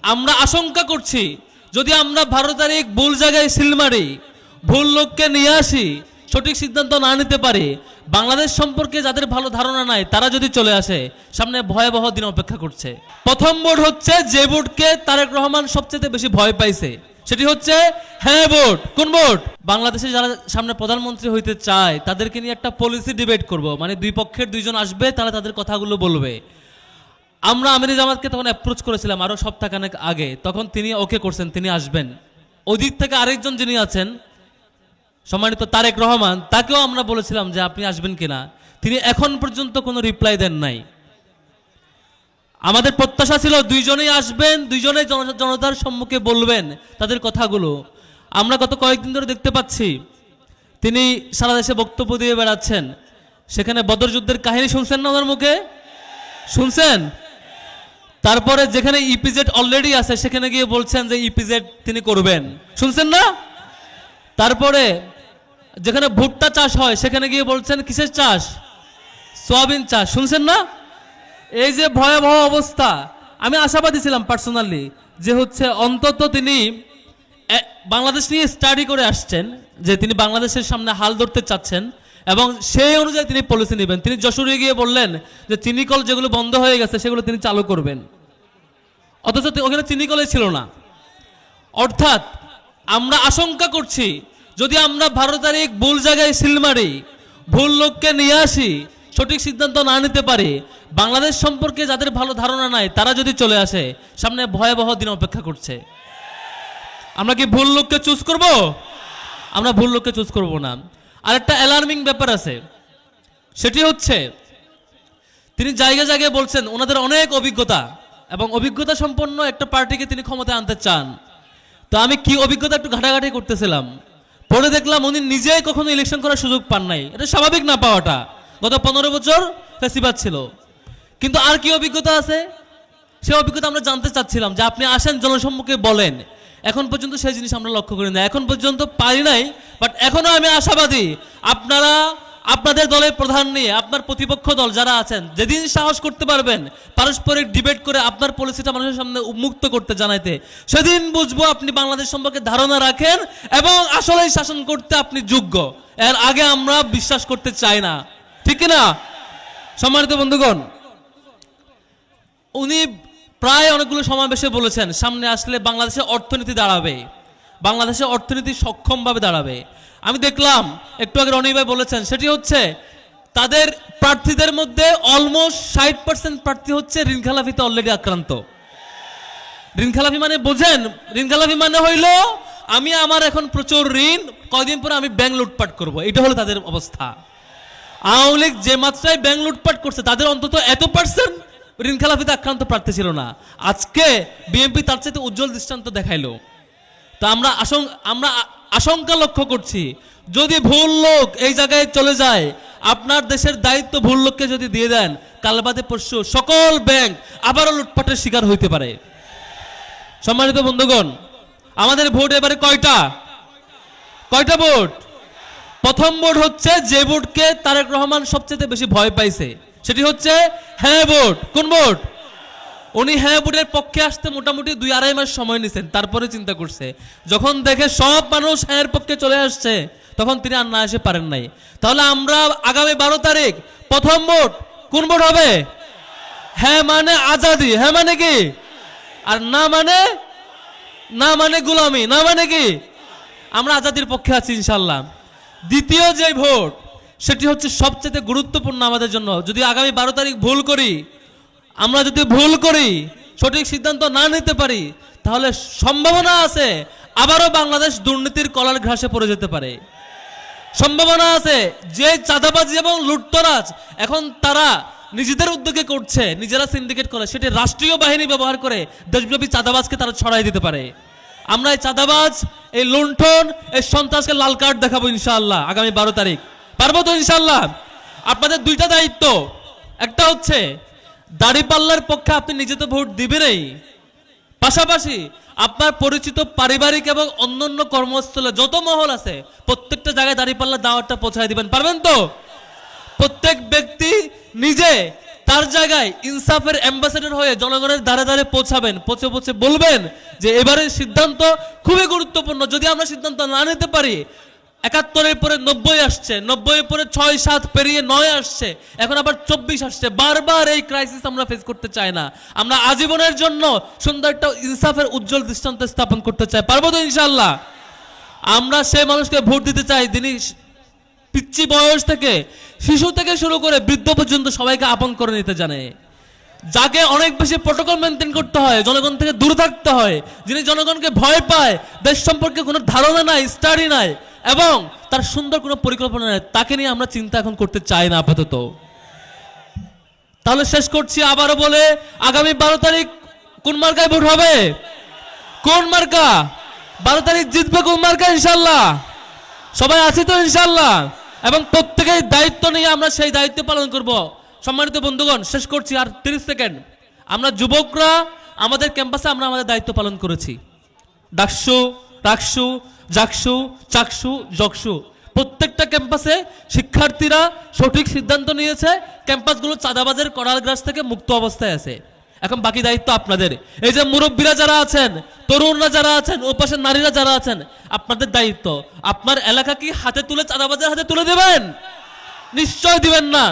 আমরা আশঙ্কা করছি যদি আমরা 12 তারিখ ভুল জায়গায় সিল মারি, ভুল লোককে নিয়ে আসি, সঠিক সিদ্ধান্ত না নিতে পারি, বাংলাদেশ সম্পর্কে যাদের ভালো ধারণা নাই তারা যদি চলে আসে, সামনে ভয়াবহ দিন অপেক্ষা করছে। প্রথম ভোট হচ্ছে যে ভোটকে তারেক রহমান সবচেয়ে বেশি ভয় পাইছে, সেটি হচ্ছে হ্যাঁ ভোট। কোন ভোট? বাংলাদেশে যারা সামনে প্রধানমন্ত্রী হইতে চায় তাদেরকে নিয়ে একটা পলিসি ডিবেট করব, মানে দুই পক্ষের দুইজন আসবে, তারা তাদের কথাগুলো বলবে। আমরা আমির জামাতকে তখন অ্যাপ্রোচ করেছিলাম আরো সপ্তাহখানেক আগে, তখন তিনি ওকে করছেন, তিনি আসবেন। ওদিক থেকে আরেকজন যিনি আছেন সম্মানিত তারেক রহমান, তাকেও আমরা বলেছিলাম যে আপনি আসবেন কিনা, তিনি এখন পর্যন্ত কোনো রিপ্লাই দেন নাই। আমাদের প্রত্যাশা ছিল দুইজনেই আসবেন, দুইজনেই জনতার সম্মুখে বলবেন তাদের কথাগুলো। আমরা গত কয়েকদিন ধরে দেখতে পাচ্ছি তিনি সারা দেশে বক্তব্য দিয়ে বেড়াচ্ছেন। সেখানে বদর যুদ্ধের কাহিনী শুনছেন না ওনার মুখে? শুনছেন? তারপরে যেখানে ইপিজেড অলরেডি আছে সেখানে গিয়ে বলছেন যে ইপিজেড তিনি করবেন, শুনছেন না? তারপরে যেখানে ভুট্টা চাষ হয় সেখানে গিয়ে বলছেন কিসের চাষ? সোয়াবিন চাষ, শুনছেন না? এই যে ভয়াবহ অবস্থা, আমি আশাবাদী ছিলাম পার্সোনালি যে হচ্ছে অন্তত তিনি বাংলাদেশ নিয়ে স্টাডি করে আসছেন, যে তিনি বাংলাদেশের সামনে হাল ধরতে চাচ্ছেন এবং সেই অনুযায়ী তিনি পলিসি নেবেন। তিনি যশোরে গিয়ে বললেন যে চিনিকল যেগুলো বন্ধ হয়ে গেছে সেগুলো তিনি চালু করবেন, অথচ ওখানে চিনিকলই ছিল না। অর্থাৎ আমরা আশঙ্কা করছি যদি আমরা 12 তারিখ ভুল জায়গায় সিল মারি, ভুল লোককে নিয়ে আসি, সঠিক সিদ্ধান্ত না নিতে পারি, বাংলাদেশ সম্পর্কে যাদের ভালো ধারণা নাই তারা যদি চলে আসে, সামনে ভয়াবহ দিন অপেক্ষা করছে। আমরা কি ভুল লোককে চুজ করব? আমরা ভুল লোককে চুজ করব না। আর একটা অ্যালার্মিং ব্যাপার আছে, সেটি হচ্ছে তিনি জায়গায় জায়গায় বলছেন ওনাদের অনেক অভিজ্ঞতা এবং অভিজ্ঞতা সম্পন্ন একটা পার্টিকে তিনি ক্ষমতায় আনতে চান। তো আমি কি অভিজ্ঞতা একটু ঘাটাঘাটি করতেছিলাম, পরে দেখলাম উনি নিজেই কখনো ইলেকশন করার সুযোগ পান নাই। এটা স্বাভাবিক না পাওয়াটা, গত 15 বছর ফেসিবাদ ছিল। কিন্তু আর কি অভিজ্ঞতা আছে সে অভিজ্ঞতা আমরা জানতে চাচ্ছিলাম, যে আপনি আসেন জনসম্মুখে বলেন। এখন পর্যন্ত সেই জিনিস আমরা লক্ষ্য করি না, এখন পর্যন্ত পারি নাই। বাট এখনো আমি আশাবাদী আপনারা আপনাদের দলের প্রধান নিয়ে আপনার প্রতিপক্ষ দল যারা আছেন, যেদিন সাহস করতে পারবেন পারস্পরিক ডিবেট করে আপনার পলিসিটা মানুষের সামনে উন্মুক্ত করতে জানাইতে, সেদিন বুঝবো আপনি বাংলাদেশ সম্পর্কে ধারণা রাখেন এবং আসলেই শাসন করতে আপনি যোগ্য। এর আগে আমরা বিশ্বাস করতে চাই না, ঠিক না? সম্মানিত বন্ধুগণ, উনি প্রায় অনেকগুলো সমাবেশে বলেছেন সামনে আসলে বাংলাদেশের অর্থনীতি দাঁড়াবে, বাংলাদেশের অর্থনীতি সক্ষমভাবে দাঁড়াবে। আমি দেখলাম একটু আগে রনি ভাই বলেছেন, সেটি হচ্ছে তাদের প্রার্থীদের মধ্যে অলমোস্ট 60% প্রার্থী হচ্ছে ঋণখেলাপিতে অলরেডি আক্রান্ত। ঋণখেলাপি মানে বোঝেন? ঋণখেলাপি মানে হইল আমি আমার এখন প্রচুর ঋণ, কয়দিন পরে আমি ব্যাংক লুটপাট করব, এটা হলো তাদের অবস্থা। আওয়ামী লীগ যে মাত্রায় ব্যাংক লুটপাট করছে তাদের অন্তত এত পার্সেন্ট ঋণখেলাপিতে আক্রান্ত প্রার্থী ছিল না। আজকে বিএনপি তার চাইতে উজ্জ্বল দৃষ্টান্ত দেখাইলো। তা আমরা আশঙ্কা লক্ষ্য করছি যদি ভুল লোক এই জায়গায় চলে যায়, আপনার দেশের দায়িত্ব ভুল লোককে যদি দিয়ে দেন, কাল বাদে পরশু সকল ব্যাংক আবারও লুটপাটের শিকার হইতে পারে। সম্মানিত বন্ধুগণ, আমাদের ভোট এবারে কয়টা ভোট? প্রথম ভোট হচ্ছে যে ভোটকে তারেক রহমান সবচেয়ে বেশি ভয় পাইছে, সেটি হচ্ছে হ্যাঁ ভোট। কোন ভোট? উনি হ্যাঁ ভোটের পক্ষে আসতে মোটামুটি 2-2.5 মাস সময় নিছেন, তারপরে চিন্তা করছে। যখন দেখে সব মানুষ হ্যাঁ পক্ষে চলে আসছে তখন তিনি আর না এসে পারেন নাই। তাহলে আমরা আগামী 12 তারিখ প্রথম ভোট কোন ভোট হবে? হ্যাঁ মানে আজাদি, হ্যাঁ মানে কি, আর না মানে গোলামি, না মানে কি, আমরা আজাদির পক্ষে আছি ইনশাল্লাহ। দ্বিতীয় যে ভোট সেটি হচ্ছে সবচেয়ে গুরুত্বপূর্ণ আমাদের জন্য। যদি আগামী 12 তারিখ আমরা যদি ভুল করি, সঠিক সিদ্ধান্ত না নিতে পারি, তাহলে সম্ভাবনা আছে আবারও বাংলাদেশ দুর্নীতির কলার ঘাসে পড়ে যেতে পারে। সম্ভাবনা আছে যে চাঁদাবাজি এবং লুটতরাজ এখন তারা নিজেদের উদ্যোগে করছে, নিজেরা সিন্ডিকেট করে, সেটি রাষ্ট্রীয় বাহিনী ব্যবহার করে দেশব্যাপী চাঁদাবাজকে তারা ছড়াই দিতে পারে। আমরা এই চাঁদাবাজ, এই লুণ্ঠন, এই সন্ত্রাসকে লাল কার্ড দেখাবো ইনশাআল্লাহ আগামী 12 তারিখ। পারবো তো ইনশাআল্লাহ? আপনাদের দুইটা দায়িত্ব, একটা হচ্ছে দাঁড়িপাল্লার পক্ষে আপনি নিজে তো ভোট দিবেনই, পাশাপাশি আপনার পরিচিত পারিবারিক এবং অন্যান্য কর্মস্থলে যত মহল আছে প্রত্যেকটা জায়গায় দাঁড়িপাল্লার দাওয়াতটা পৌঁছায় দিবেন। পারবেন তো? প্রত্যেক ব্যক্তি নিজে তার জায়গায় ইনসাফের অ্যাম্বাসেডর হয়ে জনগণের দ্বারে দ্বারে পৌঁছাবেন, পৌঁছে পৌঁছে বলবেন যে এবারের সিদ্ধান্ত খুবই গুরুত্বপূর্ণ। যদি আমরা সিদ্ধান্ত না নিতে পারি, ৭১-এর পরে ৯০ আসছে, ৯০-এর পরে ৬-৭ পেরিয়ে ৯ আসছে, এখন আবার ২৪ আসছে। বারবার এই ক্রাইসিস আমরা ফেস করতে চাই না। আমরা আজীবনের জন্য সুন্দর একটা ইনসাফের উজ্জ্বল দৃষ্টান্ত স্থাপন করতে চাই। পারবো তো ইনশাআল্লাহ? আমরা সেই মানুষকে ভোট দিতে চাই যিনি পিচ্চি বয়স থেকে, শিশু থেকে শুরু করে বৃদ্ধ পর্যন্ত সবাইকে আপন করে নিতে জানে, যাকে অনেক বেশি প্রোটোকল মেনটেন করতে হয়, জনগণ থেকে দূরে থাকতে হয়, যিনি জনগণকে ভয় পায়, দেশ সম্পর্কে কোনো ধারণা নাই, স্টাডি নাই, এবং তার সুন্দর কোনো পরিকল্পনা নেই, তাকে নিয়ে আমরা চিন্তা এখন করতে চাই না আপাতত। তাহলে শেষ করছি আবারও বলে, আগামী ১২ তারিখ কোন মার্কায় ভোট হবে? কোন মার্কা? ১২ তারিখ জিতবে কোন মার্কা? ইনশাল্লাহ সবাই আছি তো ইনশাল্লাহ, এবং প্রত্যেকেই দায়িত্ব নিয়ে আমরা সেই দায়িত্ব পালন করব। সম্মানিত বন্ধুগণ, শেষ করছি, আর 30 সেকেন্ড। আমরা যুবকরা আমাদের ক্যাম্পাসে আমরা আমাদের দায়িত্ব পালন করেছি। ডাকসু, রাকসু, জাকসু, চাকসু, জকসু, প্রত্যেকটা ক্যাম্পাসে শিক্ষার্থীরা সঠিক সিদ্ধান্ত নিয়েছে। ক্যাম্পাসগুলো চাঁদাবাজের করাল গ্রাস থেকে মুক্ত অবস্থায় আছে। এখন বাকি দায়িত্ব আপনাদের। এই যে মুরব্বীরা যারা আছেন, তরুণরা যারা আছেন, ওপাশের নারীরা যারা আছেন, আপনাদের দায়িত্ব। আপনার এলাকা কি হাতে তুলে চাঁদাবাজের হাতে তুলে দেবেন? নিশ্চয় দিবেন না।